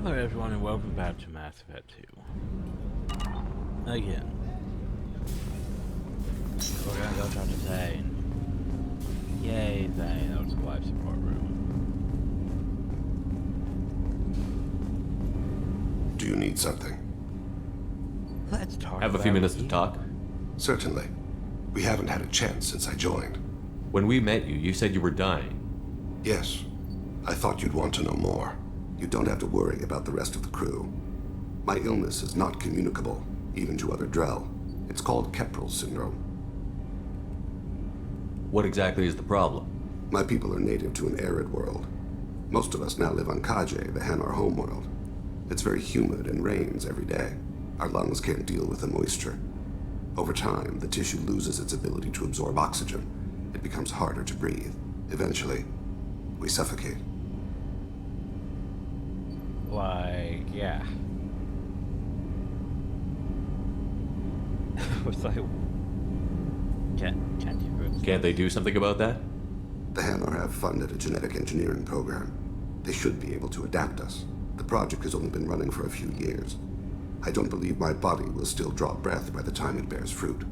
Hello everyone and welcome back to Mass Effect 2. Again. We're gonna go talk to Zane. Yay, Zane, that was a life support room. Do you need something? Let's talk Have a few minutes to talk? Certainly. We haven't had a chance since I joined. When we met you, you said you were dying. Yes. I thought you'd want to know more. You don't have to worry about the rest of the crew. My illness is not communicable, even to other Drell. It's called Keprel syndrome. What exactly is the problem? My people are native to an arid world. Most of us now live on Kaje, the Hanar homeworld. It's very humid and rains every day. Our lungs can't deal with the moisture. Over time, the tissue loses its ability to absorb oxygen. It becomes harder to breathe. Eventually, we suffocate. Like, yeah. It's like, can't you really? Can't they do something about that? The Hanar have funded a genetic engineering program. They should be able to adapt us. The project has only been running for a few years. I don't believe my body will still draw breath by the time it bears fruit.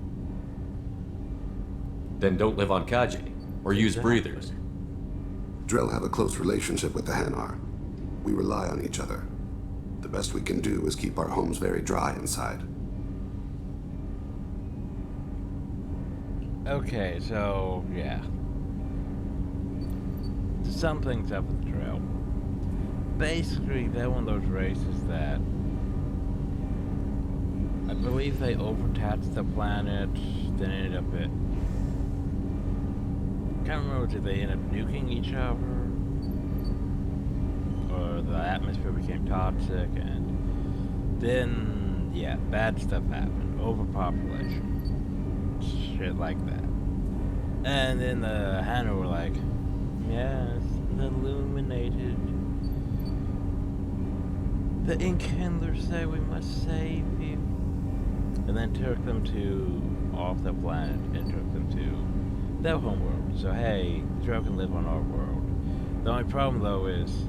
Then don't live on Kaji, or use breathers. Drell have a close relationship with the Hanar. We rely on each other. The best we can do is keep our homes very dry inside. Okay, so, yeah. Something's up with the Drell. Basically, they're one of those races that I believe they overtaxed the planet, then ended up at... Can't remember, did they end up nuking each other? Or the atmosphere became toxic, and then, yeah, bad stuff happened. Overpopulation. Shit like that. And then the Hanar were like, yes, illuminated. The ink handlers say we must save you. And then took them to off the planet and took them to their homeworld. So hey, the Drell can live on our world. The only problem though is,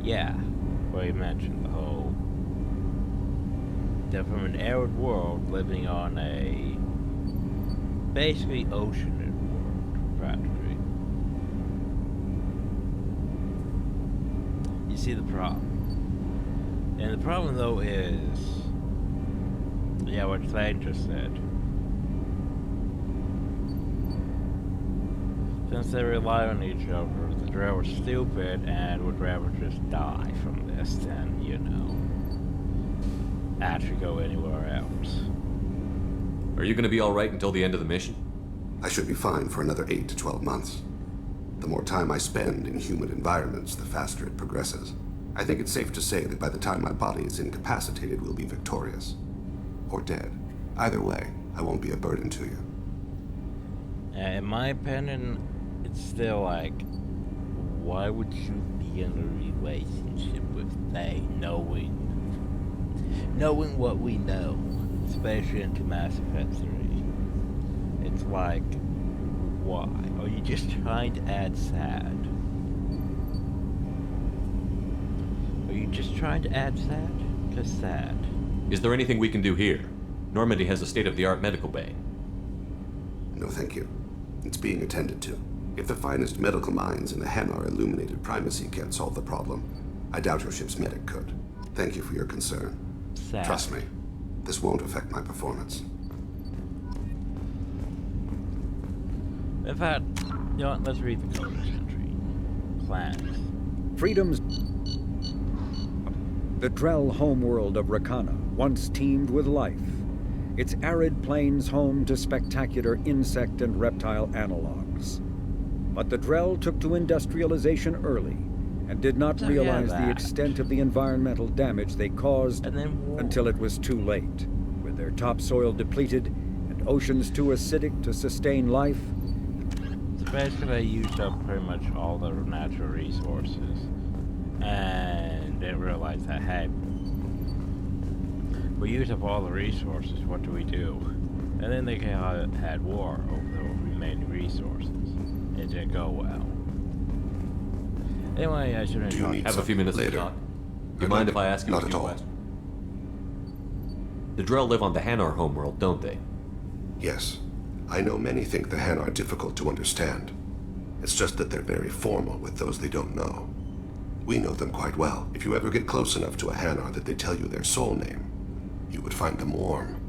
yeah, what you mentioned, the whole, they're from an arid world living on a basically oceanid world, practically. You see the problem. And the problem though is, yeah, what Thane just said. Since they rely on each other, the Drell are stupid and would rather just die from this than, you know, actually go anywhere else. Are you gonna be alright until the end of the mission? I should be fine for another 8 to 12 months. The more time I spend in humid environments, the faster it progresses. I think it's safe to say that by the time my body is incapacitated, we'll be victorious. Or dead. Either way, I won't be a burden to you. In my opinion, it's still like, why would you be in a relationship with Thane knowing what we know, especially into Mass Effect 3? It's like, why? Are you just trying to add sad? Are you just trying to add sad? Because sad. Is there anything we can do here? Normandy has a state-of-the-art medical bay. No, thank you. It's being attended to. If the finest medical minds in the Hanar illuminated primacy can't solve the problem, I doubt your ship's medic could. Thank you for your concern. Sad. Trust me, this won't affect my performance. In fact, you know what, let's read the code entry. Plans. Freedom's... The Drell homeworld of Rakana once teemed with life. Its arid plains home to spectacular insect and reptile analogs. But the Drell took to industrialization early and did not realize the extent of the environmental damage they caused until it was too late. With their topsoil depleted and oceans too acidic to sustain life, So basically they used up pretty much all the natural resources and didn't realize that, hey, we used up all the resources, what do we do? And then they had war over the remaining resources. It didn't go well. Anyway, I shouldn't Do you talk. need Have a few minutes later? to talk. Do you mind if I ask you Not a at few all. questions? The Drell live on the Hanar homeworld, don't they? Yes. I know many think the Han are difficult to understand. It's just that they're very formal with those they don't know. We know them quite well. If you ever get close enough to a Hanar that they tell you their soul name, you would find them warm.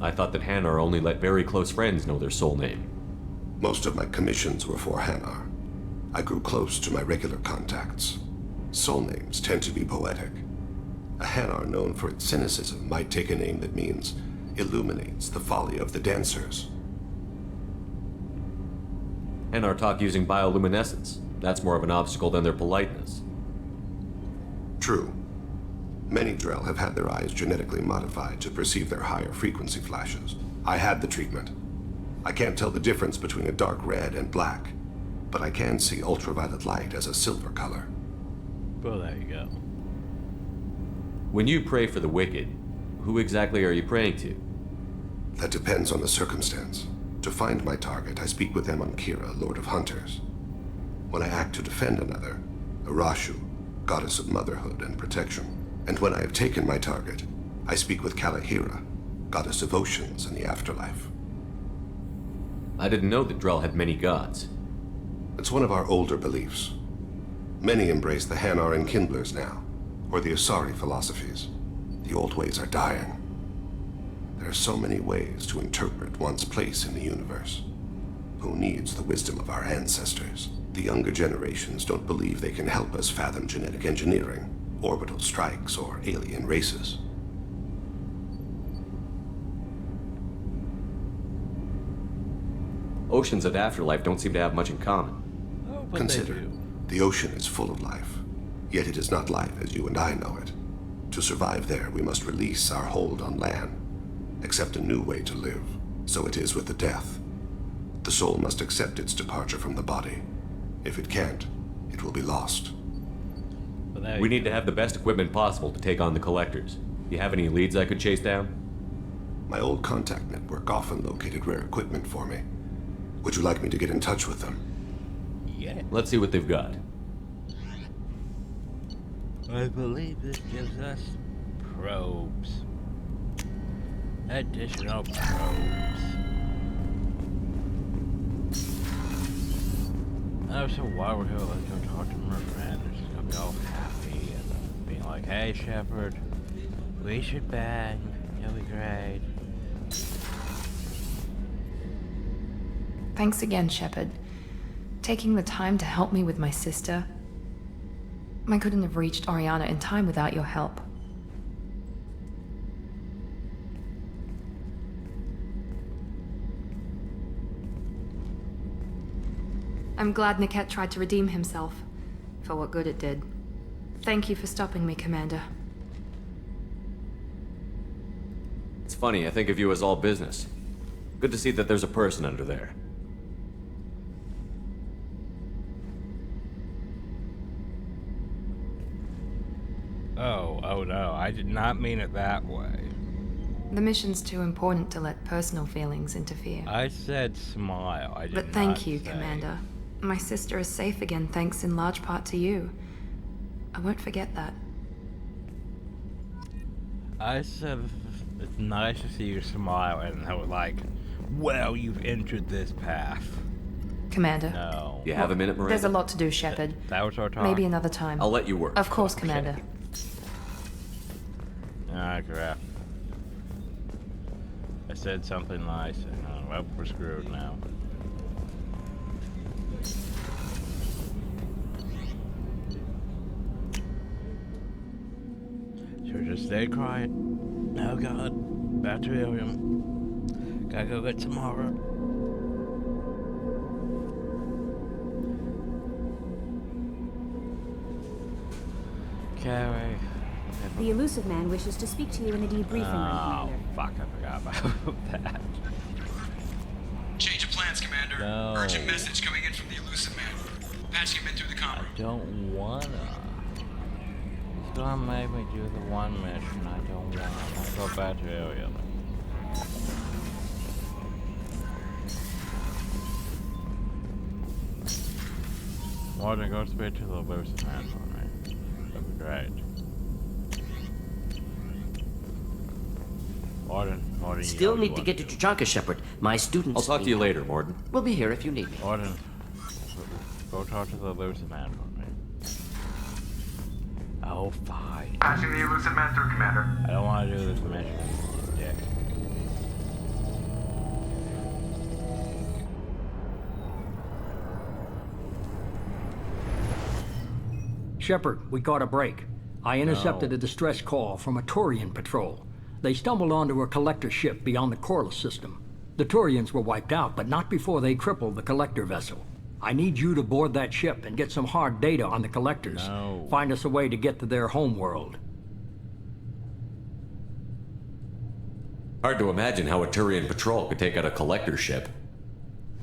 I thought that Hanar only let very close friends know their soul name. Most of my commissions were for Hanar. I grew close to my regular contacts. Soul names tend to be poetic. A Hanar known for its cynicism might take a name that means illuminates the folly of the dancers. Hanar talk using bioluminescence. That's more of an obstacle than their politeness. True. Many Drell have had their eyes genetically modified to perceive their higher frequency flashes. I had the treatment. I can't tell the difference between a dark red and black, but I can see ultraviolet light as a silver color. Well, there you go. When you pray for the wicked, who exactly are you praying to? That depends on the circumstance. To find my target, I speak with them on Kira, Lord of Hunters. When I act to defend another, Arashu, goddess of motherhood and protection. And when I have taken my target, I speak with Kalahira, goddess of oceans and the afterlife. I didn't know that Drell had many gods. It's one of our older beliefs. Many embrace the Hanar and Kindlers now, or the Asari philosophies. The old ways are dying. There are so many ways to interpret one's place in the universe. Who needs the wisdom of our ancestors? The younger generations don't believe they can help us fathom genetic engineering, orbital strikes, or alien races. Oceans and afterlife don't seem to have much in common. Oh, but Consider, they do. the ocean is full of life, yet it is not life as you and I know it. To survive there, we must release our hold on land, accept a new way to live. So it is with the death. The soul must accept its departure from the body. If it can't, it will be lost. But there We you need to have the best equipment possible to take on the collectors. Do you have any leads I could chase down? My old contact network often located rare equipment for me. Would you like me to get in touch with them? Yeah. Let's see what they've got. I believe this gives us probes. Additional probes. Oh, so while we're here, let's go talk to Merman. They're just gonna be all happy and being like, "Hey, Shepard, we should bang. It'll be great." Thanks again, Shepard. Taking the time to help me with my sister. I couldn't have reached Oriana in time without your help. I'm glad Niket tried to redeem himself, for what good it did. Thank you for stopping me, Commander. It's funny, I think of you as all business. Good to see that there's a person under there. Oh no, I did not mean it that way. The mission's too important to let personal feelings interfere. I said smile. I did But not thank you, say- Commander. My sister is safe again thanks in large part to you. I won't forget that. I said it's nice to see you smile, and I was like, well, you've entered this path. Commander. No. You have a minute, Miranda? There's a lot to do, Shepard. That was our talk. Maybe another time. I'll let you work. Of course, Commander. Ah, crap. I said something nice, and well, we're screwed now. So just stay quiet. Oh god, battery helium. Gotta go get some more. Carrie. The elusive man wishes to speak to you in a debriefing room, Oh, Commander. fuck, I forgot about that. Change of plans, Commander. No. Urgent message coming in from the elusive man. Patching him in through the comm I room. don't wanna. He's gonna make me do the one mission I don't want. Let's go back to area. Morton, go straight to the lucid man for me. That'd be great. Morton, Still need to get to Tuchanka, Shepard. My students. I'll talk to you later, Morden. We'll be here if you need me. Morton, go talk to the lucid man for me. Oh, fine. Patching the Lucid Man through, Commander. I don't want to do this mission, dick. Shepard, we caught a break. I intercepted a distress call from a Turian patrol. They stumbled onto a collector ship beyond the Corliss system. The Turians were wiped out, but not before they crippled the collector vessel. I need you to board that ship and get some hard data on the collectors. No. Find us a way to get to their homeworld. Hard to imagine how a Turian patrol could take out a collector ship.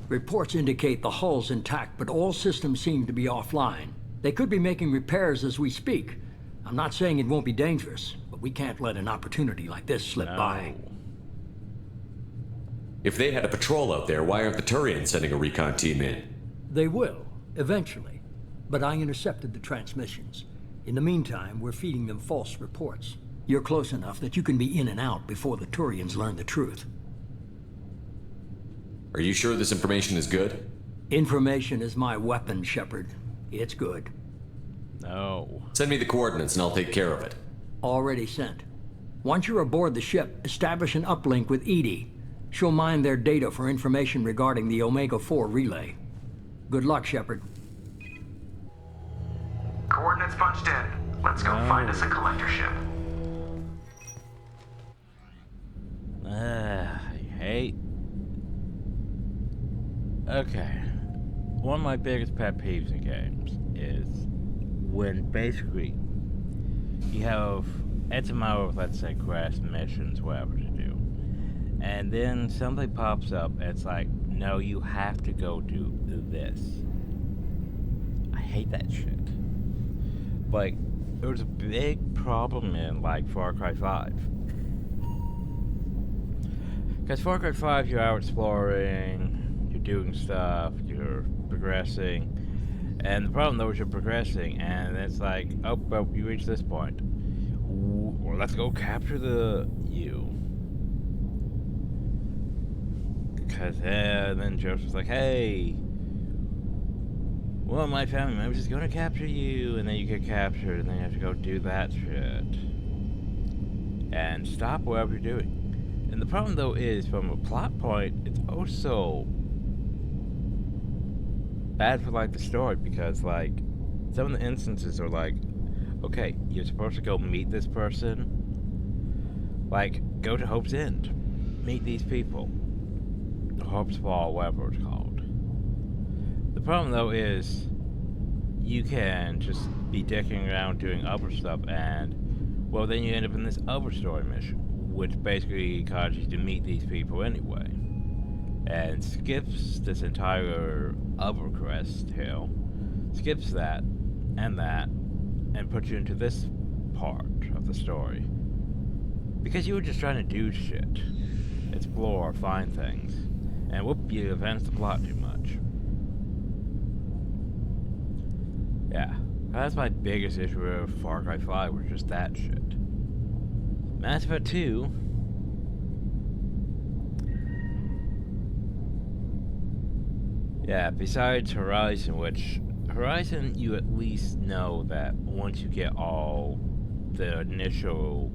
Reports indicate the hull's intact, but all systems seem to be offline. They could be making repairs as we speak. I'm not saying it won't be dangerous, but we can't let an opportunity like this slip by. If they had a patrol out there, why aren't the Turians sending a recon team in? They will, eventually. But I intercepted the transmissions. In the meantime, we're feeding them false reports. You're close enough that you can be in and out before the Turians learn the truth. Are you sure this information is good? Information is my weapon, Shepard. It's good. No. Send me the coordinates and I'll take care of it. Already sent. Once you're aboard the ship, establish an uplink with Edie. She'll mine their data for information regarding the Omega-4 relay. Good luck, Shepard. Coordinates punched in. Let's go find us a collector ship. I hate... Okay. One of my biggest pet peeves in games is when basically you have X amount of, let's say, quests, missions, whatever to do, and then something pops up and it's like, no, you have to go do this. I hate that shit. Like, there was a big problem in, like, Far Cry 5. Because Far Cry 5, you're out exploring, you're doing stuff, you're progressing, and the problem though is you're progressing, and it's like, oh, well, you reach this point. Well, let's go capture the you. Because then Joseph's like, hey, well, my family members is going to capture you, and then you get captured, and then you have to go do that shit. And stop whatever you're doing. And the problem, though, is, from a plot point, it's also bad for, like, the story, because, like, some of the instances are like, okay, you're supposed to go meet this person. Like, go to Hope's End. Meet these people. Hope's Fall, whatever it's called. The problem, though, is you can just be dicking around doing other stuff, and, well, then you end up in this other story mission, which basically causes you to meet these people anyway, and skips this entire other quest hill, skips that, and puts you into this part of the story. Because you were just trying to do shit, explore, find things, and whoop, you advance the plot too much. Yeah, that's my biggest issue with Far Cry 5, was just that shit. Mass Effect 2... Yeah, besides Horizon, which... Horizon, you at least know that once you get all the initial...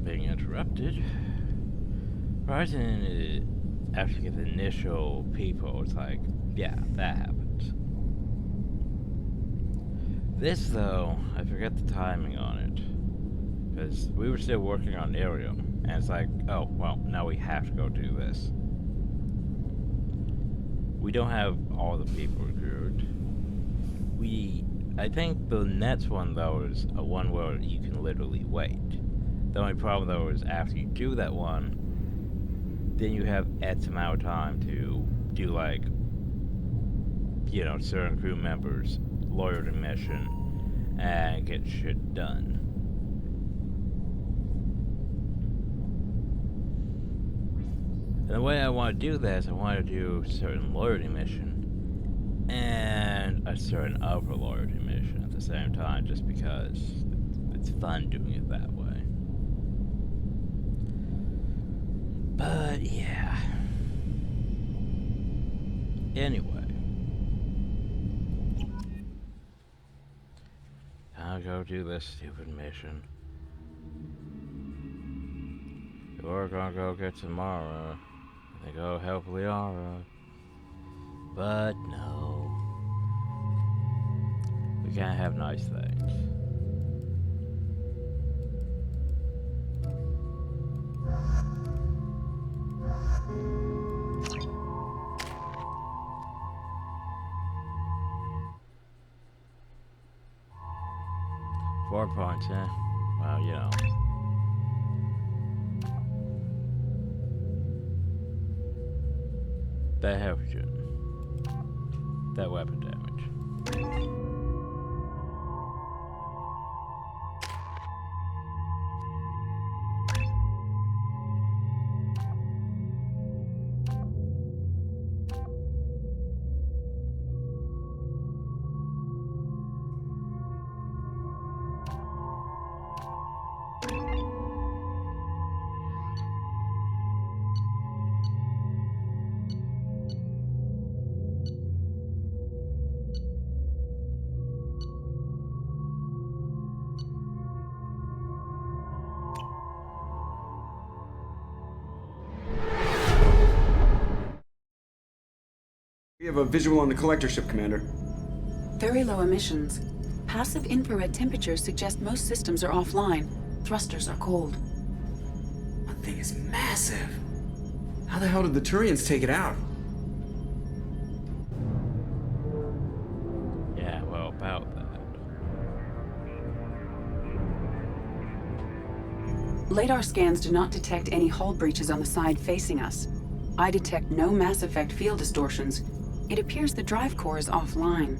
interrupted. Horizon, after you get the initial people, it's like, yeah, that happens. This, though, I forget the timing on it. Because we were still working on Irium, and it's like, oh, well, now we have to go do this. We don't have all the people recruited. I think the next one, though, is a one where you can literally wait. The only problem though is after you do that one, then you have X amount of time to do like, you know, certain crew members lawyer to mission and get shit done. And the way I want to do that is I want to do a certain loyalty mission and a certain other loyalty mission at the same time, just because it's fun doing it that way. But yeah. Anyway. I'll go do this stupid mission. We're gonna go get Tamara. And go help Liara. But no. We can't have nice things. Points, eh? Well, you know. That helps you. That weapon damage. We have a visual on the collector ship, Commander. Very low emissions. Passive infrared temperatures suggest most systems are offline. Thrusters are cold. That thing is massive. How the hell did the Turians take it out? Yeah, well, about that. LADAR scans do not detect any hull breaches on the side facing us. I detect no Mass Effect field distortions. It appears the drive core is offline.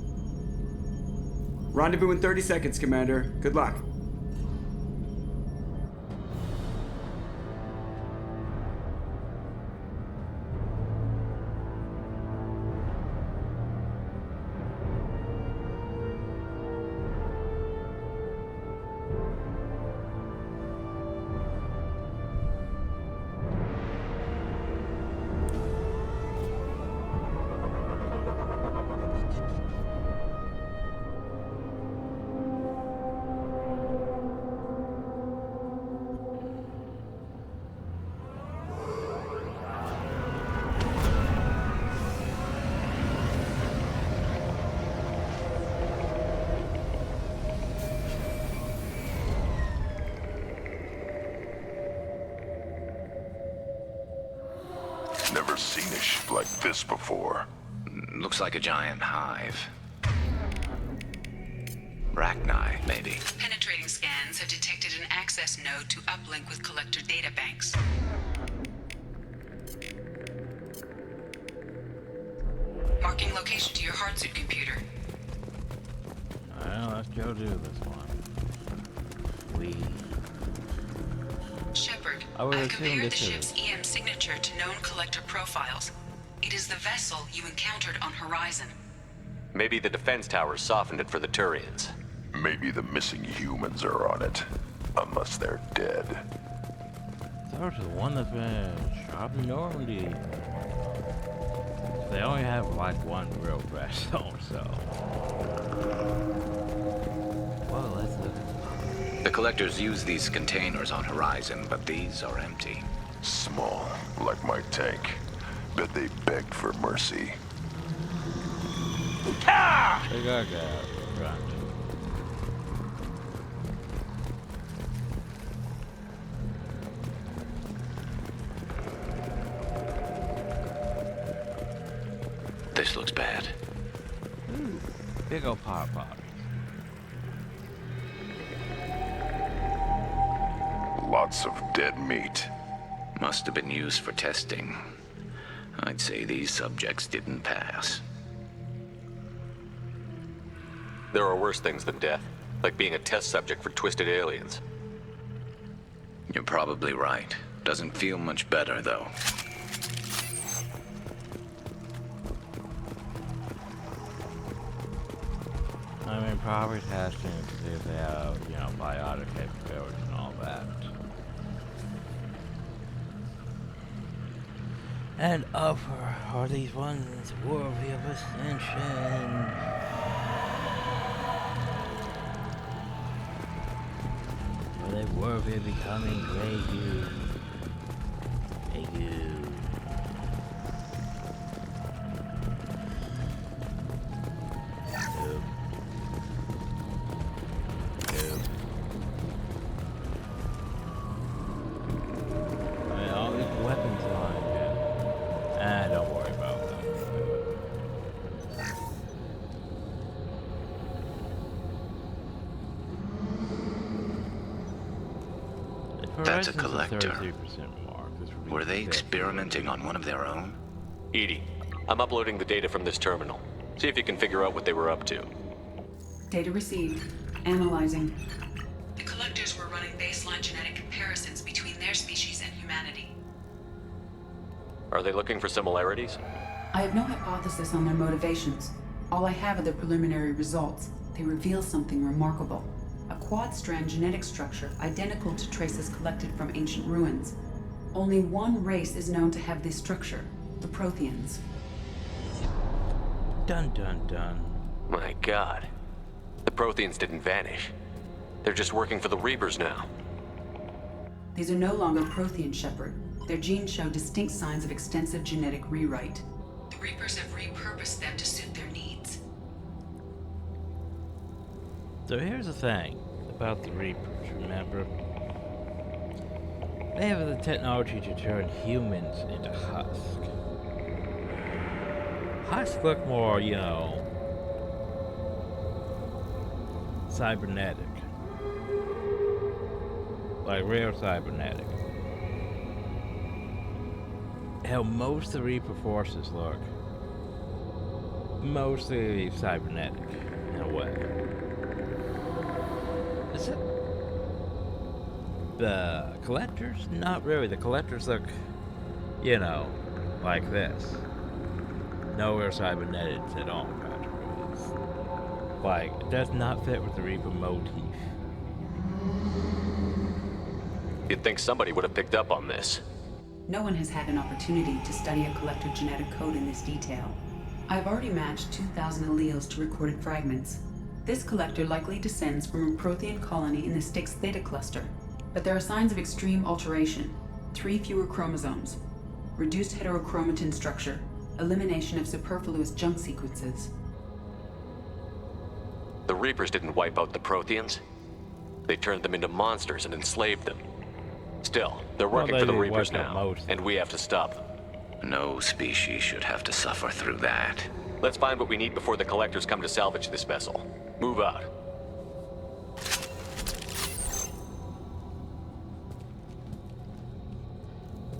Rendezvous in 30 seconds, Commander. Good luck. Never seen a ship like this before. Looks like a giant hive. Rachni, maybe. Penetrating scans have detected an access node to uplink with collector databanks. Marking location to your hardsuit computer. Well, let's go do this one. Shepard, I've compared the ship's EM signature to known collector profiles. It is the vessel you encountered on Horizon. Maybe the defense towers softened it for the Turians. Maybe the missing humans are on it. Unless they're dead. That was the one that's been shot in Normandy. They only have like one real vessel, so. Well, let's look at the collectors use these containers on Horizon, but these are empty. Small, like my tank. Bet they begged for mercy. Ah! They got that. Right. This looks bad. Big ol' pot pot. lots of dead meat. Must have been used for testing. I'd say these subjects didn't pass. There are worse things than death, like being a test subject for twisted aliens. You're probably right. Doesn't feel much better, though. I mean, probably testing to see if they have, you know, biotic capabilities and all that. And upper are these ones worthy of ascension? Are they worthy of becoming Grey Goo? Grey Goo. That's a collector. Were they experimenting on one of their own? EDI, I'm uploading the data from this terminal. See if you can figure out what they were up to. Data received. Analyzing. The collectors were running baseline genetic comparisons between their species and humanity. Are they looking for similarities? I have no hypothesis on their motivations. All I have are the preliminary results. They reveal something remarkable. A quad-strand genetic structure identical to traces collected from ancient ruins. Only one race is known to have this structure, the Protheans. Dun dun dun. My God. The Protheans didn't vanish. They're just working for the Reapers now. These are no longer Prothean, Shepard. Their genes show distinct signs of extensive genetic rewrite. The Reapers have repurposed them to suit their needs. So here's the thing about the Reapers, remember? They have the technology to turn humans into husk. Husks look more, you know, cybernetic. Like real cybernetic. Hell, most of the Reaper forces look mostly cybernetic in a way. Is it the collectors? Not really. The collectors look, you know, like this. Nowhere cybernetics at all, Patrick. Like, it does not fit with the Reaper motif. You'd think somebody would have picked up on this. No one has had an opportunity to study a collector genetic code in this detail. I've already matched 2,000 alleles to recorded fragments. This collector likely descends from a Prothean colony in the Styx Theta cluster, but there are signs of extreme alteration. 3 fewer chromosomes, reduced heterochromatin structure, elimination of superfluous junk sequences. The Reapers didn't wipe out the Protheans. They turned them into monsters and enslaved them. Still, they're working for the Reapers now, and we have to stop them. No species should have to suffer through that. Let's find what we need before the collectors come to salvage this vessel. Move out.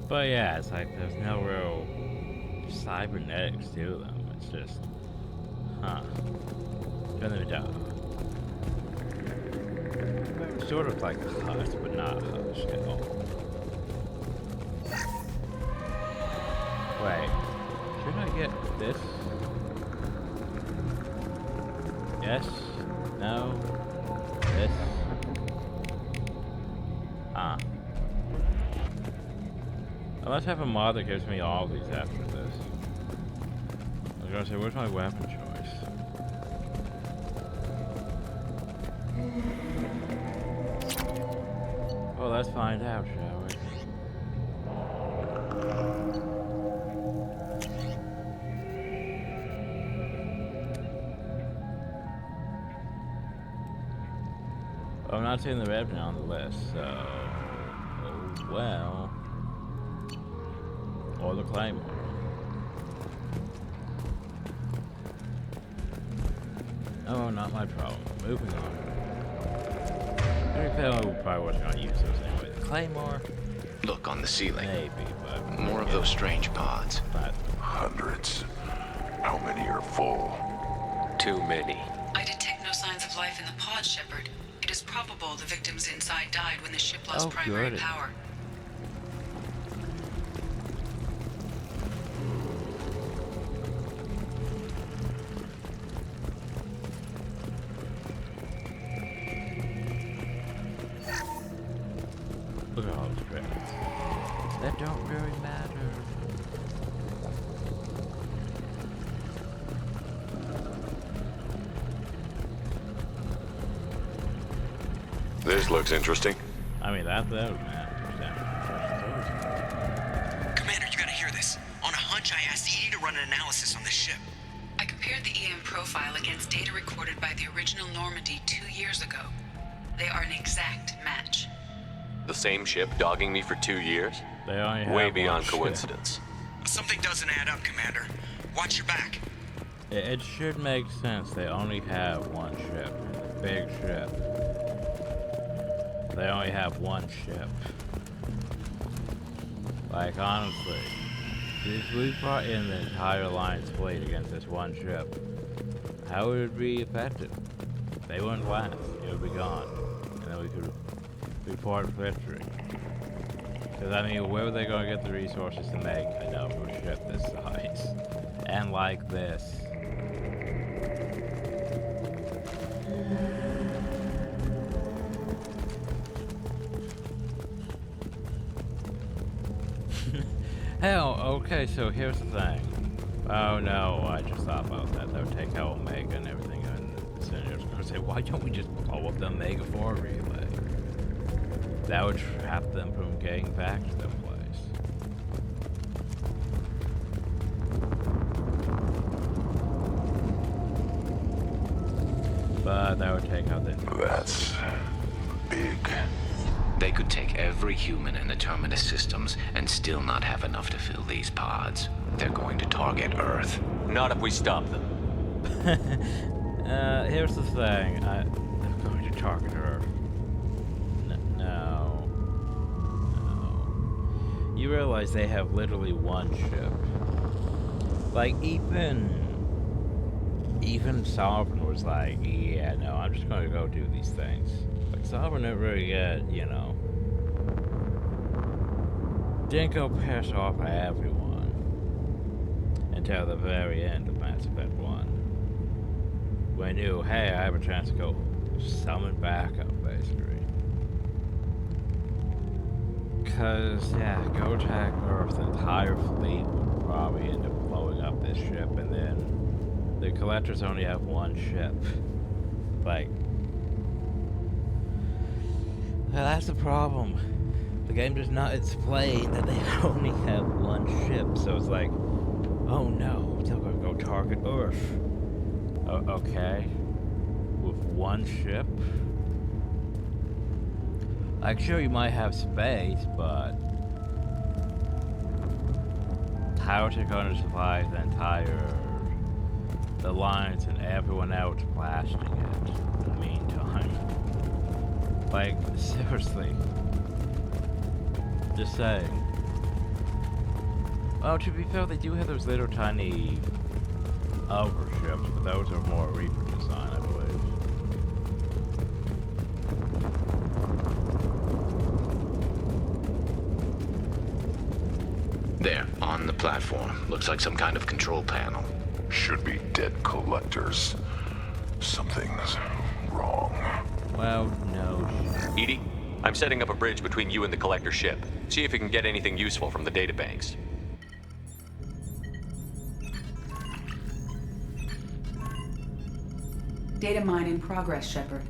But yeah, it's like there's no real cybernetics to them. It's just, turn them down. Sort of like a husk, but not a husk at all. Wait, should I get this? Yes? No? This? I must have a mod that gives me all these after this. I was gonna say, where's my weapon choice? Well, let's find out, shall we? I'm not seeing the red on the list, so... Oh, well... Or the Claymore. Oh, not my problem. Moving on. I probably wasn't going to use those anyway. The Claymore? Look on the ceiling. Maybe, but... More of those strange pods. But... Hundreds. How many are full? Too many. I detect no signs of life in the pod, Shepard. It is probable the victims inside died when the ship lost primary power. Look at all those credits. That don't really matter. This looks interesting. I mean, that was Commander, you gotta hear this. On a hunch, I asked Edie to run an analysis on this ship. I compared the EM profile against data recorded by the original Normandy 2 years ago. They are an exact match. The same ship dogging me for 2 years? They only have way beyond one coincidence. Something doesn't add up, Commander. Watch your back. It should make sense. They only have one ship. Big ship. They only have one ship. Like, honestly, if we brought in the entire Alliance fleet against this one ship, how would it be effective? They wouldn't last. It would be gone. And then we could report victory. Because, I mean, where were they going to get the resources to make another ship this size? And like this. Hell, okay, so here's the thing. Oh no, I just thought about that. That would take out Omega and everything. And I was going to say, why don't we just blow up the Omega 4 relay? That would trap them from getting back to the place. But that would take out the... That's big. They could take every human in the Terminus systems and still not have enough to fill these pods. They're going to target Earth. Not if we stop them. Here's the thing. They're going to target Earth. No. You realize they have literally one ship. Like, even Sovereign was like, yeah, no, I'm just going to go do these things. Like, Sovereign didn't really get, you know, didn't go piss off everyone until the very end of Mass Effect 1. When I knew, hey, I have a chance to go summon backup, basically. Because, yeah, go attack Earth, the entire fleet would probably end up blowing up this ship, and then the Collectors only have one ship. Like, well, that's the problem. The game does not explain that they only have one ship, so it's like, oh no, they're gonna go target Earth. Okay. With one ship? Like, sure, you might have space, but how is it going to survive the entire Alliance and everyone else blasting it in the meantime? Like, seriously. Just saying. Oh, to be fair, they do have those little tiny overships, but those are more Reaper design, I believe. There, on the platform. Looks like some kind of control panel. Should be dead Collectors. Something's wrong. Well, no. Edie, I'm setting up a bridge between you and the Collector ship. See if you can get anything useful from the databanks. Data mine in progress, Shepard.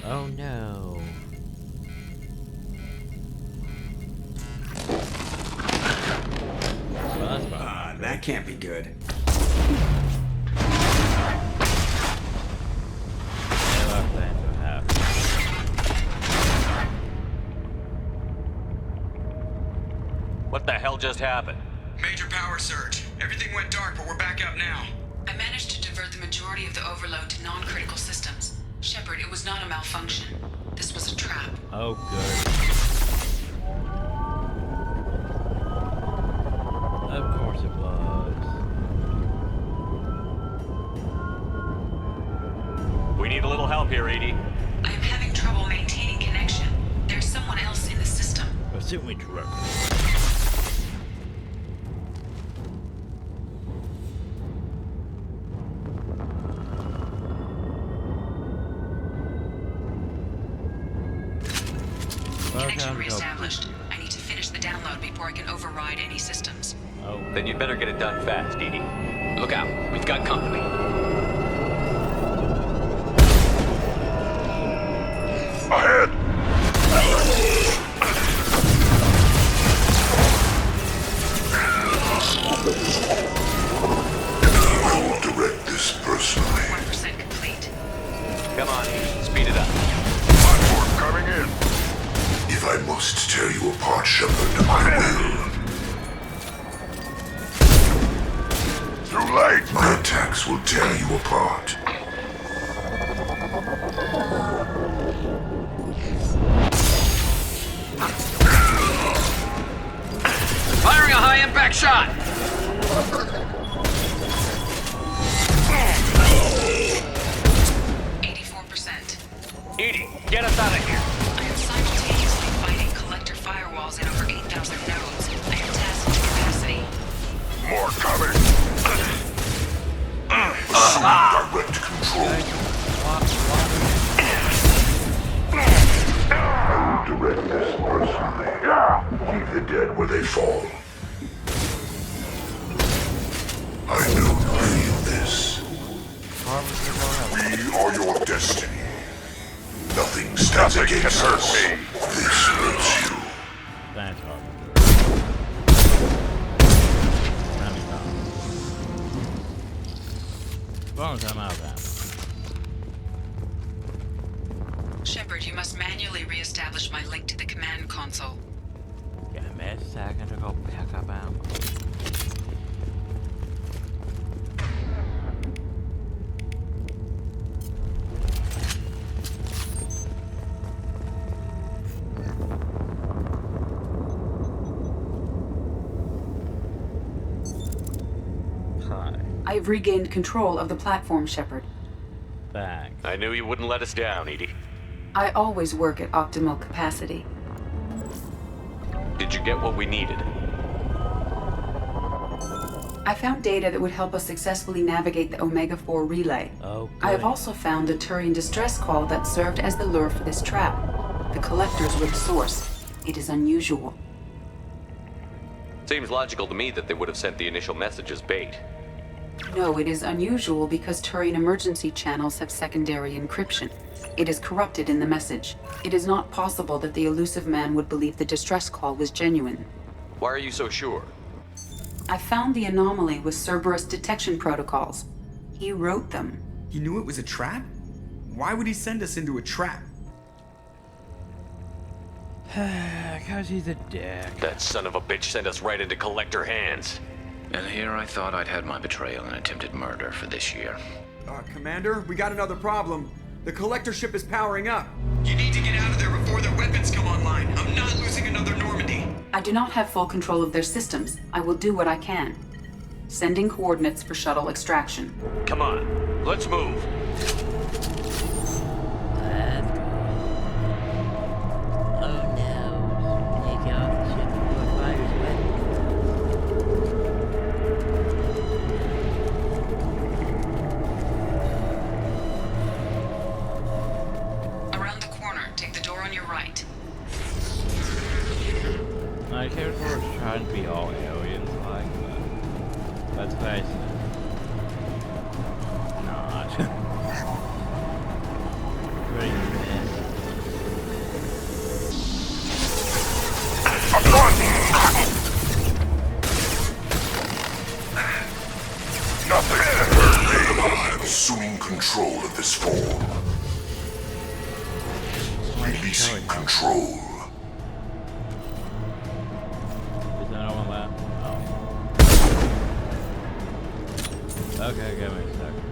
Oh no. That can't be good. What the hell just happened? Major power surge. Everything went dark, but we're back up now. I managed to divert the majority of the overload to non-critical systems. Shepard, it was not a malfunction. This was a trap. Oh, good. Of course it was. We need a little help here, Edie. I am having trouble maintaining connection. There's someone else in the system. Assume we true. Connection reestablished. I need to finish the download before I can override any systems. Oh. Then you'd better get it done fast, Edie. Look out, we've got company. Ahead! I will direct this personally. 1% complete. Come on, Edie, speed it up. Platform coming in. If I must tear you apart, Shepard, I will. Too late! My attacks will tear you apart. Firing a high-impact shot! Edie, get us out of here. I am simultaneously fighting collector firewalls in over 8,000 nodes. I am tasked to capacity. More coming. Direct control. I will direct this personally. Keep the dead where they fall. I know you feel this. We are your destiny. Nothing stands against us. This hurts you. That's hard. As long as I'm out of that. Shepard, you must manually re-establish my link to the command console. Give me a second to go back up out. I have regained control of the platform, Shepard. Thanks. I knew you wouldn't let us down, Edie. I always work at optimal capacity. Did you get what we needed? I found data that would help us successfully navigate the Omega-4 relay. Oh, I have also found a Turian distress call that served as the lure for this trap. The collectors were the source. It is unusual. Seems logical to me that they would have sent the initial message as bait. No, it is unusual because Turian emergency channels have secondary encryption. It is corrupted in the message. It is not possible that the elusive man would believe the distress call was genuine. Why are you so sure? I found the anomaly with Cerberus detection protocols. He wrote them. He knew it was a trap? Why would he send us into a trap? Because he's a dick. That son of a bitch sent us right into collector hands. And here I thought I'd had my betrayal and attempted murder for this year. Commander, we got another problem. The collector ship is powering up. You need to get out of there before their weapons come online. I'm not losing another Normandy. I do not have full control of their systems. I will do what I can. Sending coordinates for shuttle extraction. Come on, let's move. I can't remember it's trying to be all aliens like, but let's face it. Not. Pretty mess. Nothing can hurt me. I'm assuming control of this form. Releasing control. Okay, give me a second.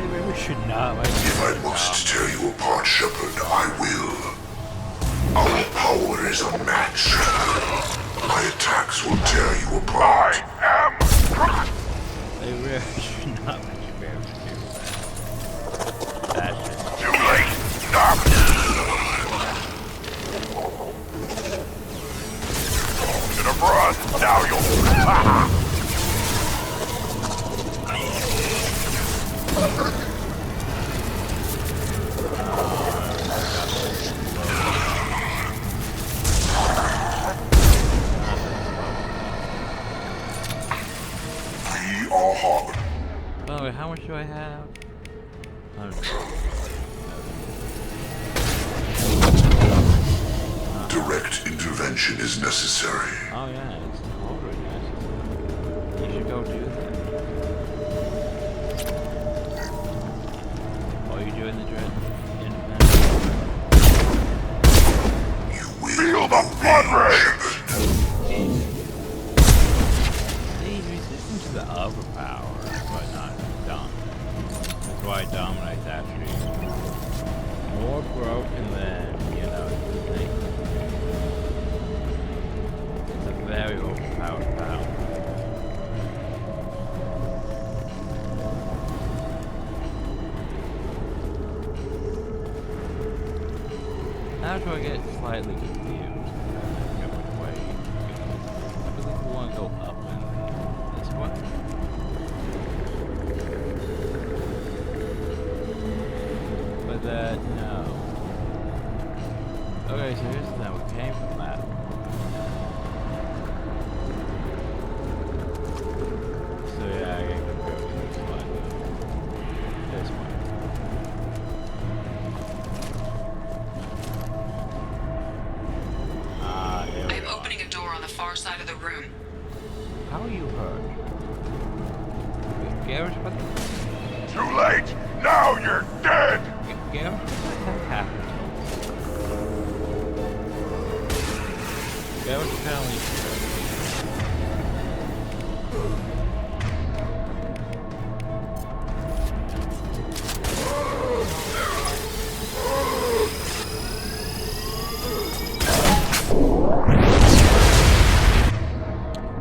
They really should not like If I must tear you apart, Shepard, I will. Our power is unmatched. My attacks will tear you apart. I am. They really should not let you be able to do that. That's just too late. Stop. To the front. Now you'll. Oh, how much do I have? Direct intervention is necessary. Oh yeah, it's totally necessary. You should go do that. While you're doing the direct intervention. You will feel the blood rage! See, resistance to the overpower. But not dumb. That's why Dominate's actually more broken than, you know, the thing. It's a very overpowered power. Now do I get slightly confused? I forget which way. I believe we want to go up and this way. No. Okay, so here's the thing. We came from that. So yeah, I gotta go this way. This way. Ah, there we I'm are. opening a door on the far side of the room. How are you hurt? Garrett, what the... Too late! Now you're dead! Garrett, what the heck happened? Garrett's apparently...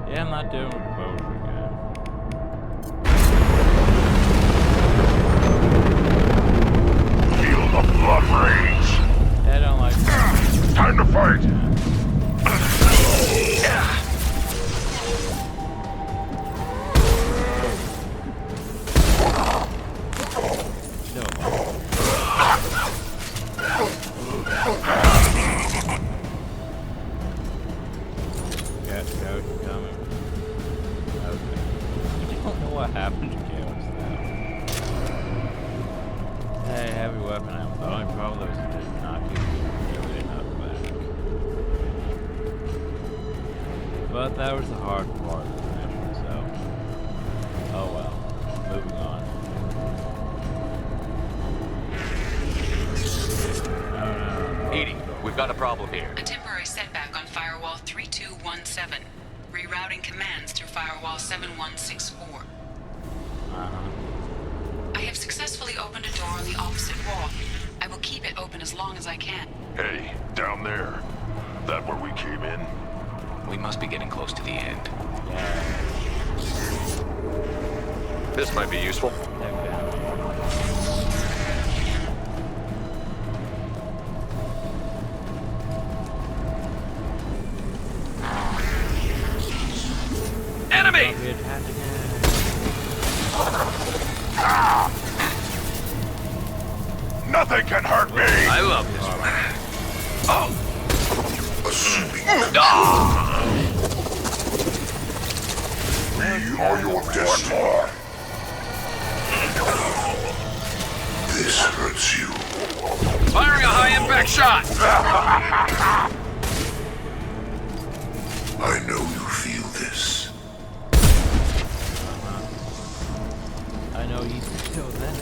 Yeah, I'm not doing exposure again. Feel the blood rage! Yeah, I don't like that. Time to fight! What happened to Chaos now? Hey, heavy weapon ammo. The only problem is it did not give you nearly enough back. But that was the hard part of the mission, so... Oh well. Moving on. Edie, we've got a problem here. A temporary setback on Firewall 3217. Rerouting commands through Firewall 7164. I have successfully opened a door on the opposite wall. I will keep it open as long as I can. Hey, down there. That where we came in? We must be getting close to the end. This might be useful. Enemy! Nothing can hurt me! I love this one. Oh! Assuming we are your destiny. This hurts you. Firing a high-impact shot! I know you feel this. I know you feel that.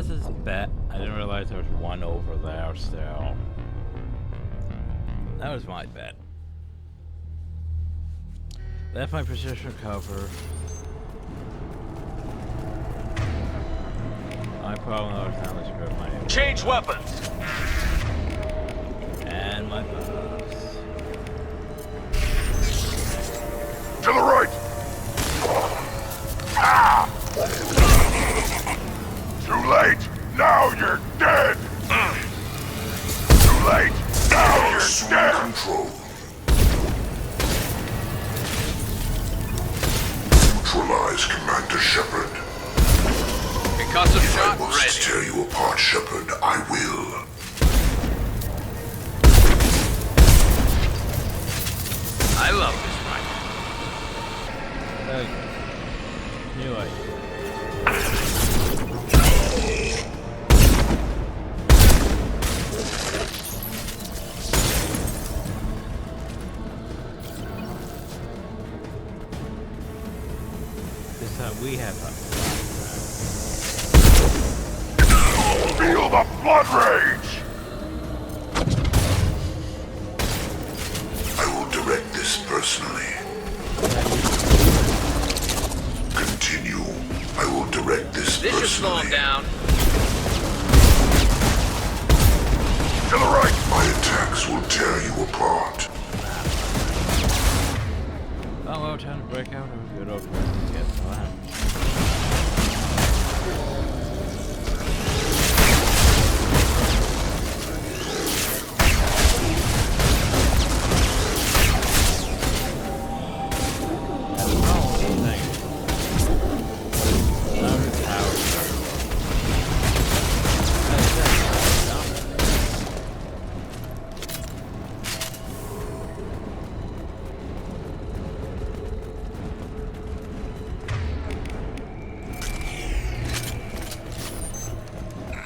this isn't bad. I didn't realize there was one over there still. That was my bad. That's my position cover. I probably know it's not as good. My change weapons. And my buttons. To the right. Ah! Too late. Now you're dead. Too late. Now you're dead. Control. Neutralize Commander Shepard. Concussive If shot I must ready. tear you apart, Shepard, I will. I love this rifle. Okay. New idea. This time we have Feel the blood rage! I will direct this personally. Continue. I will direct this This should slow personally. him down. To the right! My attacks will tear you apart. oh well, time to break out of a good old friend. Get fine.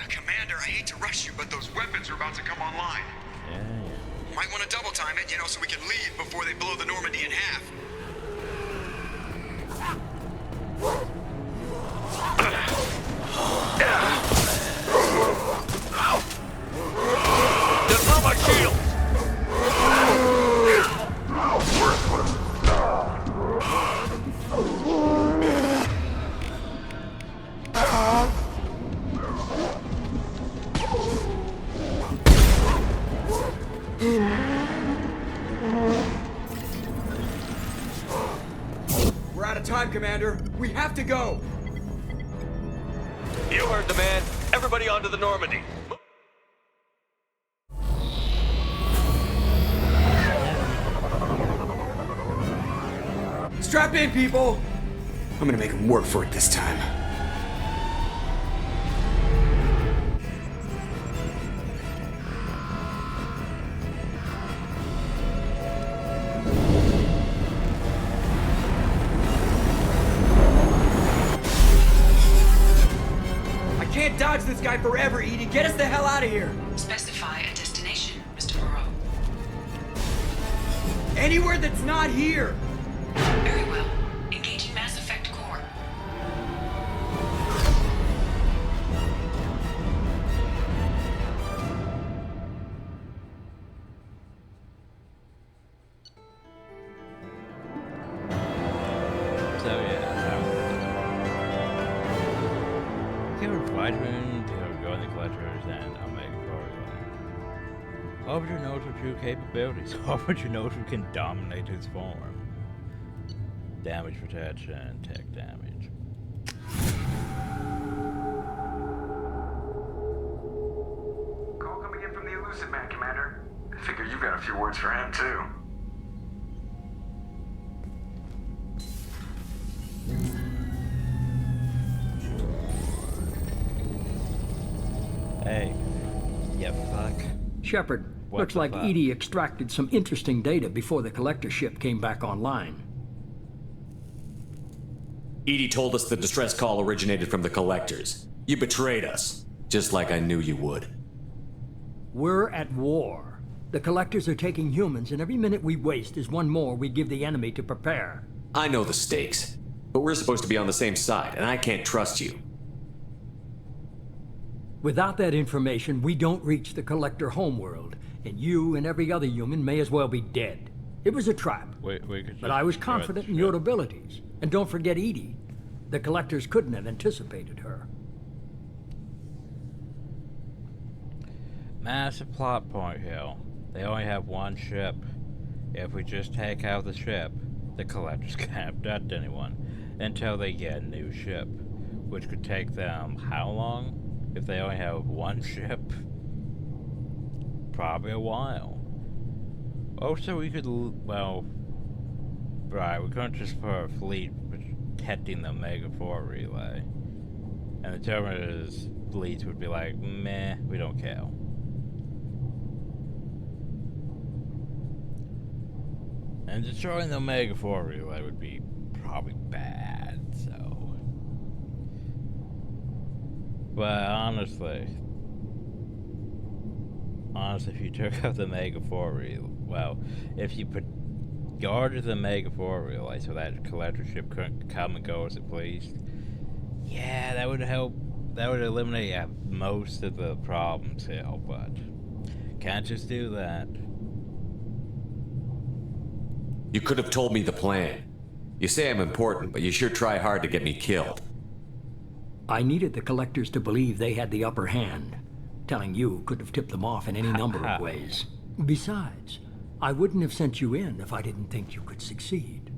Commander, I hate to rush you, but those weapons are about to come online. Yeah. Might want to double time it, so we can leave before they blow the Normandy in half. Disarm my shield. We're out of time, Commander. We have to go. You heard the man. Everybody onto the Normandy. Strap in, people. I'm gonna make them work for it this time. I can't dodge this guy forever, Edie. Get us the hell out of here. Specify a destination, Mr. Moreau. Anywhere that's not here. Very well. Engaging Mass Effect Core. So yeah. Give her vitamin to join the collectors and Omega Storyline. Harbinger knows her true capabilities. Harbinger knows who can dominate his form. Damage protection, tech damage. Call coming in from the Elusive Man, Commander. I figure you've got a few words for him, too. Hey. Yeah, fuck. Shepard, What looks the like fuck? Edie extracted some interesting data before the collector ship came back online. Edie told us the distress call originated from the collectors. You betrayed us, just like I knew you would. We're at war. The collectors are taking humans, and every minute we waste is one more we give the enemy to prepare. I know the stakes, but we're supposed to be on the same side, and I can't trust you. Without that information, we don't reach the Collector homeworld, and you and every other human may as well be dead. It was a trap. But I was confident in your abilities. And don't forget Edie. The Collectors couldn't have anticipated her. Massive plot point here. They only have one ship. If we just take out the ship, the Collectors can't abduct anyone until they get a new ship, which could take them how long? If they only have one ship? Probably a while. Also, we could, well, right, we couldn't just put a fleet protecting the Omega-4 relay. And the Terminator's fleets would be like, meh, we don't care. And destroying the Omega-4 relay would be probably bad, so... But honestly, if you took out the Omega-4 relay, well, if you guarded the Omega-4 relay so that Collector ship couldn't come and go as it pleased, yeah, that would help. That would eliminate most of the problems here, but can't just do that. You could have told me the plan. You say I'm important, but you sure try hard to get me killed. I needed the Collectors to believe they had the upper hand. Telling you could have tipped them off in any number of ways. Besides, I wouldn't have sent you in if I didn't think you could succeed.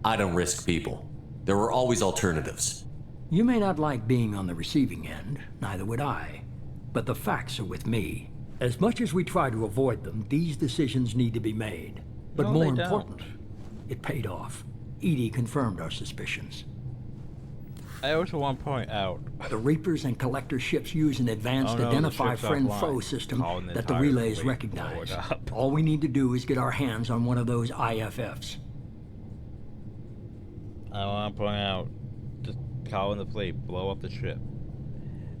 I don't risk people. There were always alternatives. You may not like being on the receiving end, neither would I. But the facts are with me. As much as we try to avoid them, these decisions need to be made. But more important, it paid off. Edie confirmed our suspicions. I also want to point out... The Reapers and Collector ships use an advanced identify friend-foe system that the relays recognize. All we need to do is get our hands on one of those IFFs. I want to point out, just call in the fleet, blow up the ship.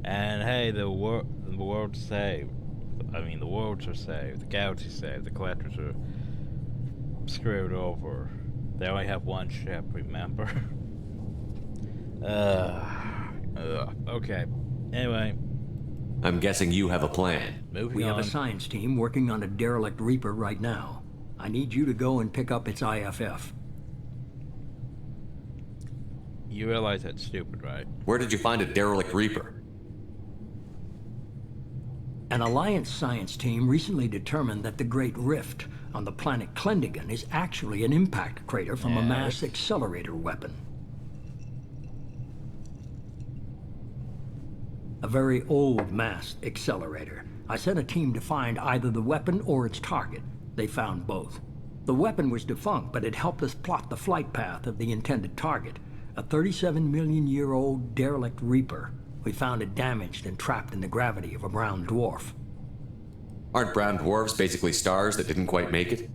And hey, the world's saved. I mean, the worlds are saved, the galaxy's saved, the Collectors are screwed over. They only have one ship, remember? Okay. Anyway. I'm guessing you have a plan. We have a science team working on a derelict Reaper right now. I need you to go and pick up its IFF. You realize that's stupid, right? Where did you find a derelict Reaper? An Alliance science team recently determined that the Great Rift on the planet Klendigan is actually an impact crater from a mass accelerator weapon. A very old mass accelerator. I sent a team to find either the weapon or its target. They found both. The weapon was defunct, but it helped us plot the flight path of the intended target, a 37-million-year-old derelict Reaper. We found it damaged and trapped in the gravity of a brown dwarf. Aren't brown dwarfs basically stars that didn't quite make it?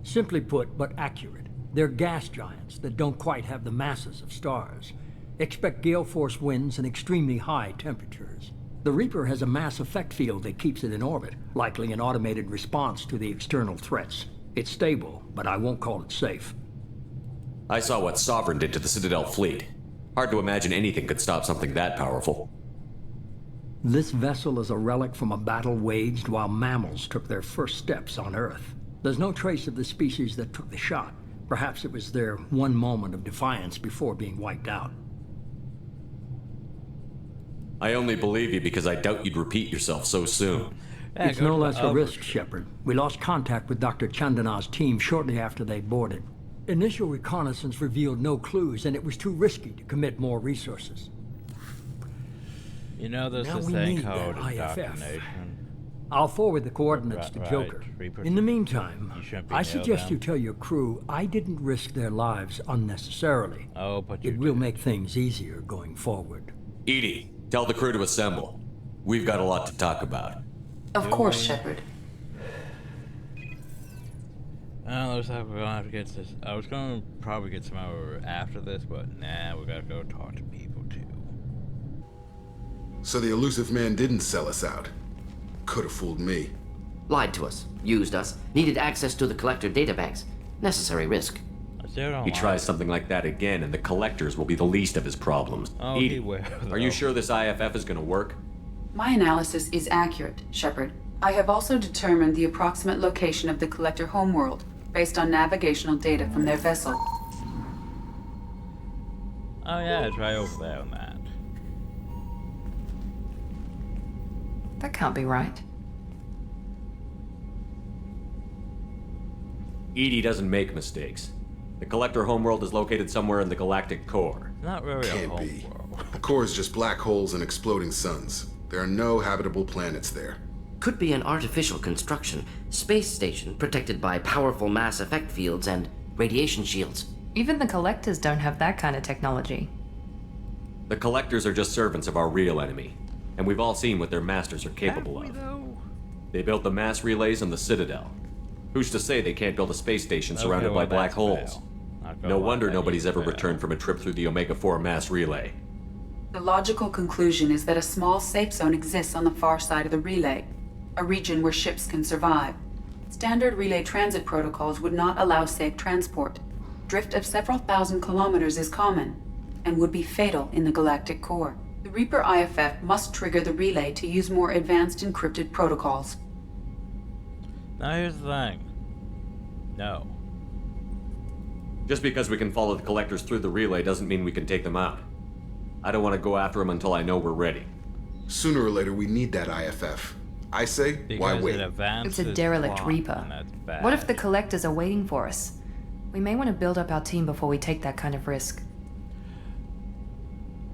Simply put, but accurate. They're gas giants that don't quite have the masses of stars. Expect gale force winds and extremely high temperatures. The Reaper has a mass effect field that keeps it in orbit, likely an automated response to the external threats. It's stable, but I won't call it safe. I saw what Sovereign did to the Citadel fleet. Hard to imagine anything could stop something that powerful. This vessel is a relic from a battle waged while mammals took their first steps on Earth. There's no trace of the species that took the shot. Perhaps it was their one moment of defiance before being wiped out. I only believe you because I doubt you'd repeat yourself so soon. It's no less a risk, Shepard. We lost contact with Dr. Chandana's team shortly after they boarded. Initial reconnaissance revealed no clues, and it was too risky to commit more resources. You know there's this thing called indoctrination. I'll forward the coordinates to Joker. In the meantime, I suggest you tell your crew I didn't risk their lives unnecessarily. Oh, but it will make things easier going forward. Edie, tell the crew to assemble. We've got a lot to talk about. Of course, Shepard. Looks like we're gonna have to get this. I was gonna probably get some over after this, but nah, we gotta go talk to people too. So the elusive man didn't sell us out. Could have fooled me. Lied to us, used us, needed access to the Collector databanks. Necessary risk. Still don't He like tries it. something like that again, and the collectors will be the least of his problems. Oh, Edie, he will, are you though. sure this IFF is gonna work? My analysis is accurate, Shepard. I have also determined the approximate location of the collector homeworld based on navigational data from their vessel. Oh yeah, it's right over there on that. That can't be right. Edie doesn't make mistakes. The collector homeworld is located somewhere in the galactic core. Not really a Can't home be. world. The core is just black holes and exploding suns. There are no habitable planets there. Could be an artificial construction, space station protected by powerful mass effect fields and radiation shields. Even the collectors don't have that kind of technology. The collectors are just servants of our real enemy, and we've all seen what their masters are capable of. They built the mass relays and the Citadel. Who's to say they can't build a space station surrounded by black holes? No wonder nobody's ever returned from a trip through the Omega-4 mass relay. The logical conclusion is that a small safe zone exists on the far side of the relay, a region where ships can survive. Standard relay transit protocols would not allow safe transport. Drift of several thousand kilometers is common, and would be fatal in the galactic core. The Reaper IFF must trigger the relay to use more advanced encrypted protocols. Now here's the thing. No. Just because we can follow the collectors through the relay doesn't mean we can take them out. I don't want to go after them until I know we're ready. Sooner or later, we need that IFF. I say, why Because wait? it advances It's a derelict plot, Reaper. and that's bad. What if the collectors are waiting for us? We may want to build up our team before we take that kind of risk.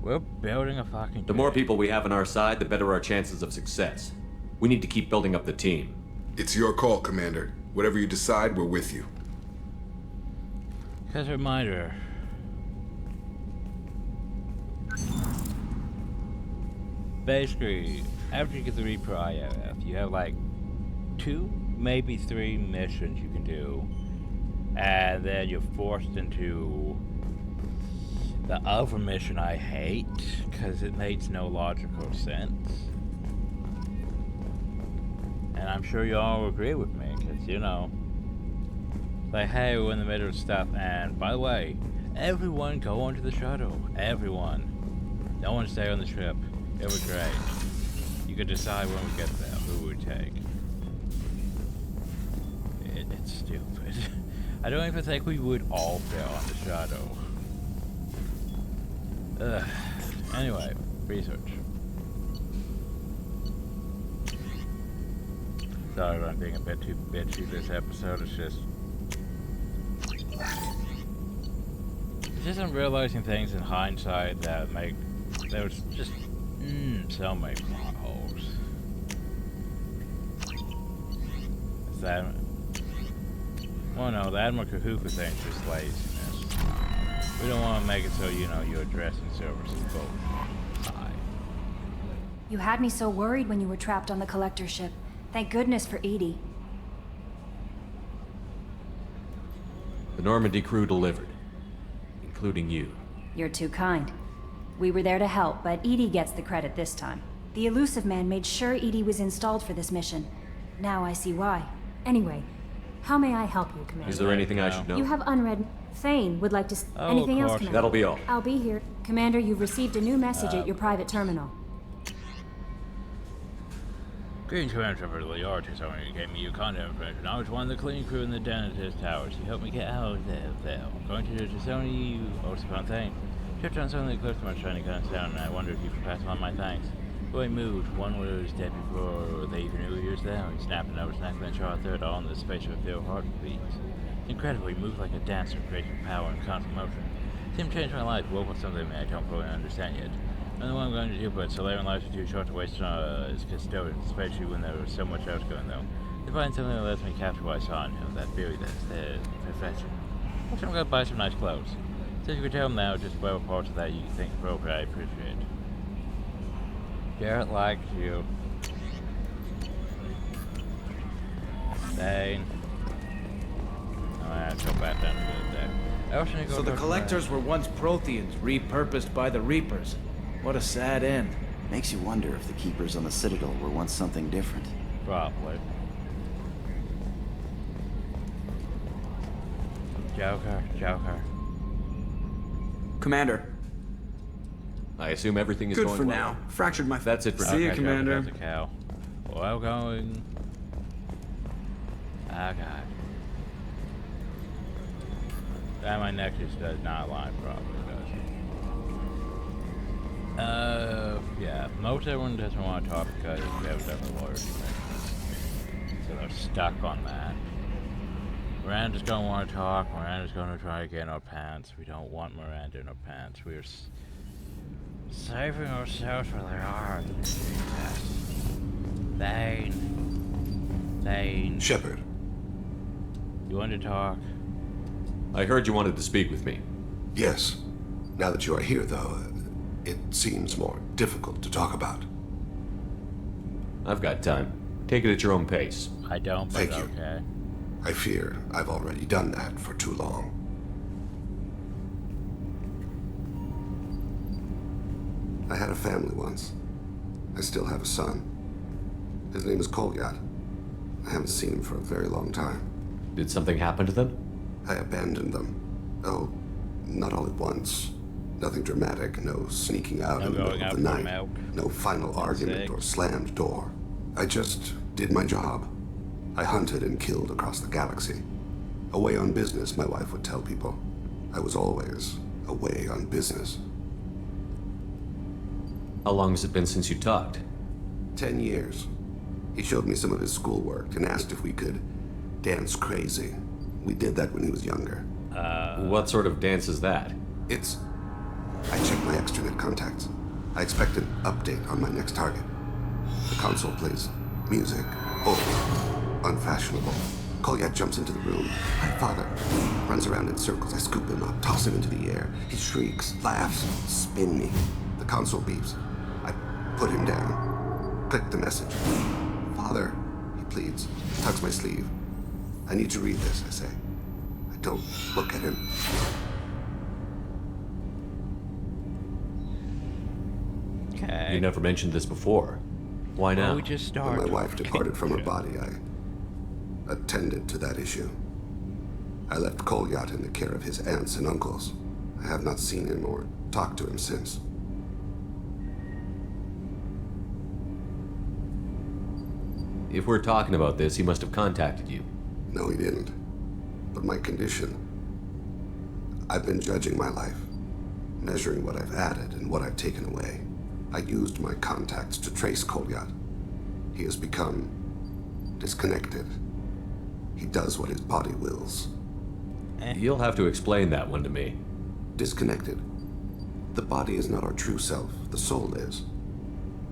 We're building a fucking The more people we have on our side, the better our chances of success. We need to keep building up the team. It's your call, Commander. Whatever you decide, we're with you. As a reminder, basically, after you get the Reaper IFF, you have like 2, maybe 3 missions you can do, and then you're forced into the other mission I hate, because it makes no logical sense. And I'm sure you all agree with me, because, you know, like, hey, we're in the middle of stuff, and by the way, everyone go onto the shuttle. Everyone. No one stay on the ship. It was great. You could decide when we get there who we would take. It's stupid. I don't even think we would all fit on the shuttle. Ugh. Anyway, research. Sorry if I'm being a bit too bitchy this episode, it's just I'm realizing things in hindsight that make there was just so many plot holes. Is that well no, the Admiral Kahuku thing's just laziness. We don't want to make it so you know you're addressing services both. You had me so worried when you were trapped on the collector ship. Thank goodness for Edie. The Normandy crew delivered, including you. You're too kind. We were there to help, but Edie gets the credit this time. The Elusive Man made sure Edie was installed for this mission. Now I see why. Anyway, how may I help you, Commander? Is there anything I should know? You have unread. Thane would like to... anything else, Commander? That'll be all. I'll be here. Commander, you've received a new message at your private terminal. Greetings, Commander for the yard. Someone gave me your contact information. I was one of the cleaning crew in the Dentist Towers. He helped me get out of there. I'm going to Sony, also found thing. Shipped on some of the cliffs much shiny guns down, and I wonder if you could pass on my thanks. The way he moved, one was dead before they even knew he was there. He snapped and over his neck, then shot a third all in the spaceship field heartbeats. Incredibly, he moved like a dancer, creating power and constant motion. Seemed to change my life, woke with something I don't fully understand yet. I don't know what I'm going to do, but Solarian lives are too short to waste on his custodians, especially when there was so much else going though. To find something that lets me capture what I saw in him, that beauty, that's the perfection. I'm going to buy some nice clothes. Since you could tell him now just whatever parts of that you think appropriate, I appreciate. Garrett likes you. Dang. Oh, I have to go back down to there. So the collectors were once Protheans, repurposed by the Reapers. What a sad end. Makes you wonder if the Keepers on the Citadel were once something different. Probably. Joker. Commander. I assume everything is Good going for well. now. Fractured my... That's it for See you, Okay, Commander. Joker's a cow. Well, going. Ah, God. That my nexus does not line properly, does it? Yeah. Most everyone doesn't want to talk because we have different lawyers. So they're stuck on that. Miranda's gonna want to talk. Miranda's gonna try to get in our pants. We don't want Miranda in our pants. We are saving ourselves where they are. Thane. Shepard. You want to talk? I heard you wanted to speak with me. Yes. Now that you are here, though, it seems more difficult to talk about. I've got time. Take it at your own pace. I don't, but Thank you. okay. I fear I've already done that for too long. I had a family once. I still have a son. His name is Kolyat. I haven't seen him for a very long time. Did something happen to them? I abandoned them. Oh, not all at once. Nothing dramatic, no sneaking out No in the going middle out of the for night, milk. no final argument Sick. or slammed door. I just did my job. I hunted and killed across the galaxy. Away on business, my wife would tell people. I was always away on business. How long has it been since you talked? 10 years. He showed me some of his schoolwork and asked if we could dance crazy. We did that when he was younger. What sort of dance is that? It's... I checked my extranet contacts. I expect an update on my next target. The console plays music. Old. Unfashionable. Kolyat jumps into the room. My father runs around in circles. I scoop him up, toss him into the air. He shrieks, laughs, spin me. The console beeps. I put him down. Click the message. Father, he pleads. Tugs my sleeve. I need to read this, I say. I don't look at him. Okay. You never mentioned this before. Why now? Well, we just started. When my wife departed from her body, I attended to that issue. I left Kolyat in the care of his aunts and uncles. I have not seen him or talked to him since. If we're talking about this, he must have contacted you. No, he didn't. But my condition... I've been judging my life, measuring what I've added and what I've taken away. I used my contacts to trace Kolyat. He has become disconnected. He does what his body wills. You'll have to explain that one to me. Disconnected. The body is not our true self, the soul is.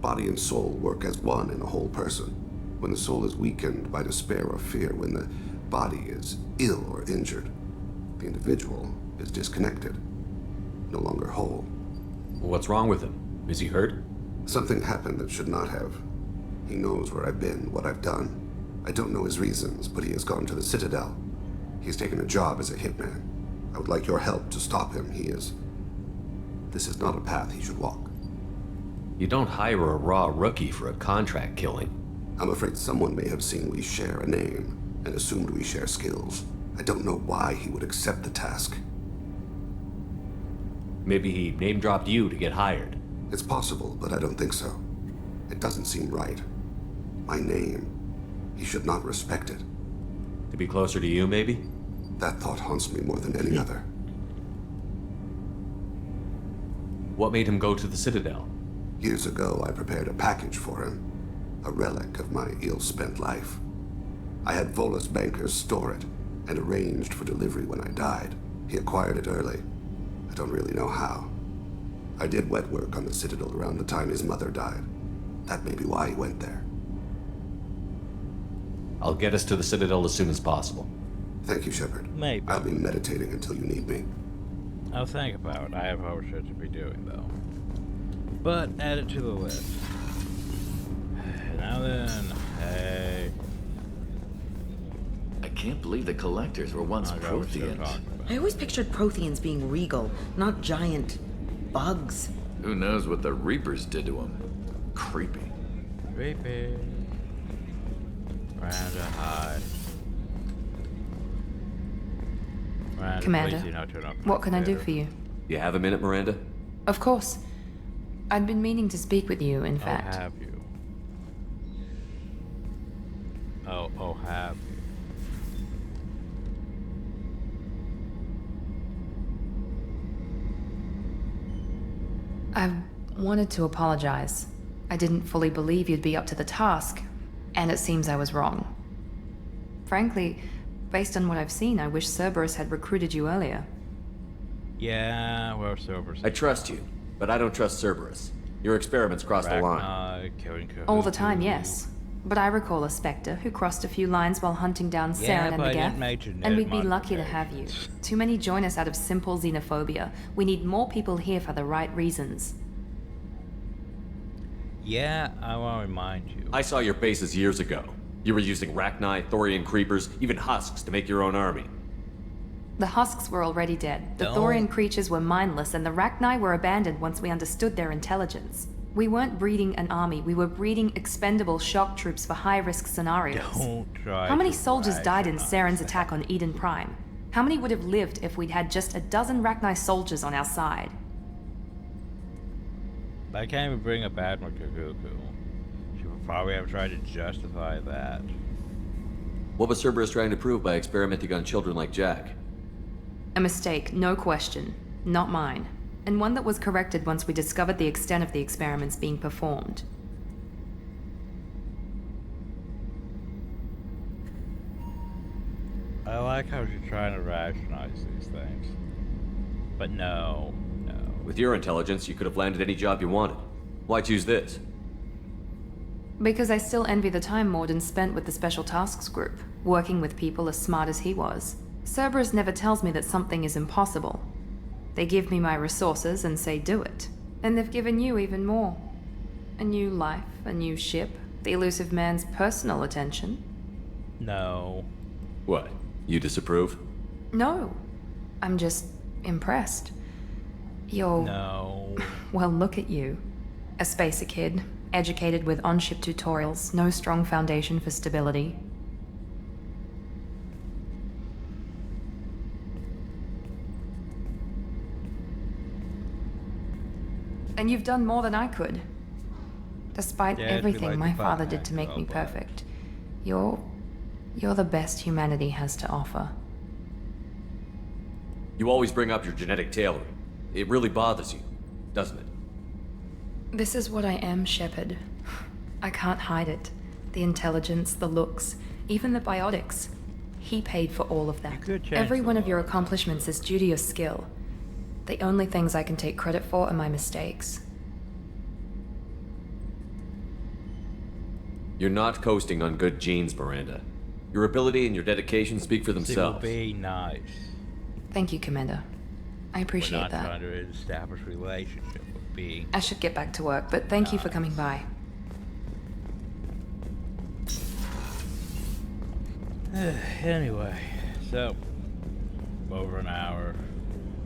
Body and soul work as one in a whole person. When the soul is weakened by despair or fear, when the body is ill or injured, the individual is disconnected, no longer whole. What's wrong with him? Is he hurt? Something happened that should not have. He knows where I've been, what I've done. I don't know his reasons, but he has gone to the Citadel. He's taken a job as a hitman. I would like your help to stop him. This is not a path he should walk. You don't hire a raw rookie for a contract killing. I'm afraid someone may have seen we share a name and assumed we share skills. I don't know why he would accept the task. Maybe he name-dropped you to get hired. It's possible, but I don't think so. It doesn't seem right. My name. He should not respect it. To be closer to you, maybe? That thought haunts me more than any other. What made him go to the Citadel? Years ago, I prepared a package for him. A relic of my ill-spent life. I had Volus bankers store it, and arranged for delivery when I died. He acquired it early. I don't really know how. I did wet work on the Citadel around the time his mother died. That may be why he went there. I'll get us to the Citadel as soon as possible. Thank you, Shepard. Maybe. I'll be meditating until you need me. I'll think about it. I have other shit to be doing, though. But add it to the list. Now then, hey. I can't believe the collectors were once Protheans. I always pictured Protheans being regal, not giant bugs. Who knows what the Reapers did to them? Creepy. Creepy. Miranda, hi. Miranda, Commander, please do not turn off my what can I do computer. for you? You have a minute, Miranda? Of course. I'd been meaning to speak with you, in fact. Have you? Oh, have you? I wanted to apologize. I didn't fully believe you'd be up to the task, and it seems I was wrong. Frankly, based on what I've seen, I wish Cerberus had recruited you earlier. Yeah, well, Cerberus. I trust you, but I don't trust Cerberus. Your experiments crossed the line. All the time, yes. But I recall a Spectre who crossed a few lines while hunting down Saren and the Geth, and we'd be lucky to have you. Too many join us out of simple xenophobia. We need more people here for the right reasons. Yeah, I want to remind you. I saw your bases years ago. You were using Rachni, Thorian creepers, even husks to make your own army. The husks were already dead. The Thorian creatures were mindless, and the Rachni were abandoned once we understood their intelligence. We weren't breeding an army, we were breeding expendable shock troops for high-risk scenarios. Don't try. How many soldiers died in Saren's attack on Eden Prime? How many would have lived if we'd had just a dozen Rachni soldiers on our side? I can't even bring up Admiral Kukuku. She would probably have tried to justify that. What was Cerberus trying to prove by experimenting on children like Jack? A mistake, no question. Not mine. And one that was corrected once we discovered the extent of the experiments being performed. I like how she's trying to rationalize these things. But no. With your intelligence, you could have landed any job you wanted. Why choose this? Because I still envy the time Morden spent with the Special Tasks Group, working with people as smart as he was. Cerberus never tells me that something is impossible. They give me my resources and say do it. And they've given you even more. A new life, a new ship, the elusive man's personal attention. No. What? You disapprove? No. I'm just impressed. You're... No. Well, look at you. A spacer kid, educated with on-ship tutorials, no strong foundation for stability. And you've done more than I could. Despite everything my father did to make me perfect, you're the best humanity has to offer. You always bring up your genetic tailoring. It really bothers you, doesn't it? This is what I am, Shepard. I can't hide it. The intelligence, the looks, even the biotics. He paid for all of that. Every one of your accomplishments is due to your skill. The only things I can take credit for are my mistakes. You're not coasting on good genes, Miranda. Your ability and your dedication speak for themselves. Be nice. Thank you, Commander. I appreciate We're not that. trying to establish a relationship with being. I should get back to work, but thank you for coming by. Anyway, so over an hour,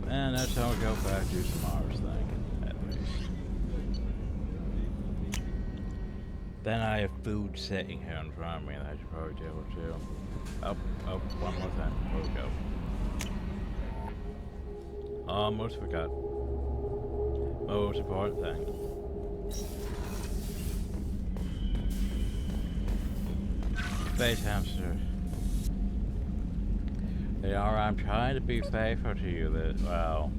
and that's how we go back to some Mars thing, at least. Then I have food sitting here in front of me that I should probably deal with too. Oh, one more time. There we go. Almost forgot. Most important thing. Space hamster. You know, I'm trying to be faithful to you this, well,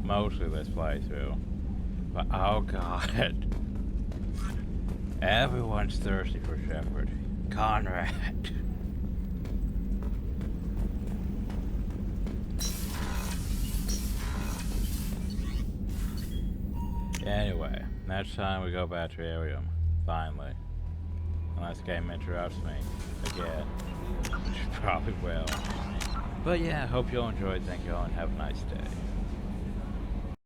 mostly this playthrough. But oh god. Everyone's thirsty for Shepard. Conrad. Anyway, next time we go back to Arium, finally. Unless the game interrupts me again, which probably will. But yeah, hope you all enjoyed. Thank you all and have a nice day.